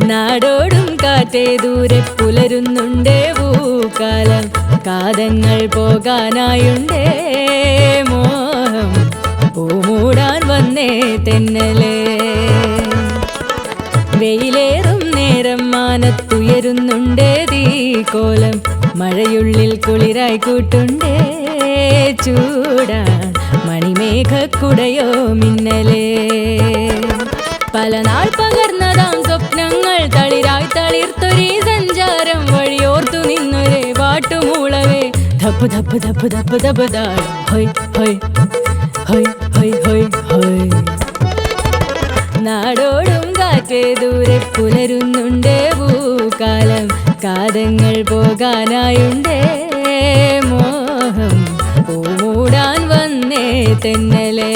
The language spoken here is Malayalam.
നാടോടും കാറ്റേ ദൂരെ പുലരുന്നുണ്ടേ പൂക്കാലം കാതങ്ങൾ പോകാനായുണ്ടേ മോഹം പൂമൂടാൻ വന്നേ തെന്നലേ വെയിലേറും നേരം മാനത്തുയരുന്നുണ്ടേ തീക്കോലം മഴയുള്ളിൽ കുളിരായി കൂട്ടുണ്ടേ ചൂടാൻ മണിമേഘക്കുടയോ മിന്നലേ പല നാൾ പകർന്നതാം സ്വപ്നങ്ങൾ തളിരായി തളിർത്തൊരീ സഞ്ചാരം വഴിയോർത്തു നിന്നൊരേ പാട്ടുമൂളവേ ധപ്പ് ധപ്പ് ധപ്പ് ധപ്പ് ധപ്പ് താളം ഹൊയ് ഹൊയ് ഹൊയ് ഹൊയ് ഹൊയ് ഹൊയ് നാടോടും കാറ്റേ ദൂരെ പുലരുന്നുണ്ടേ പൂക്കാലം കാതങ്ങൾ പോകാനായുണ്ടേ മോഹം പൂമൂടാൻ വന്നേ തെന്നലേ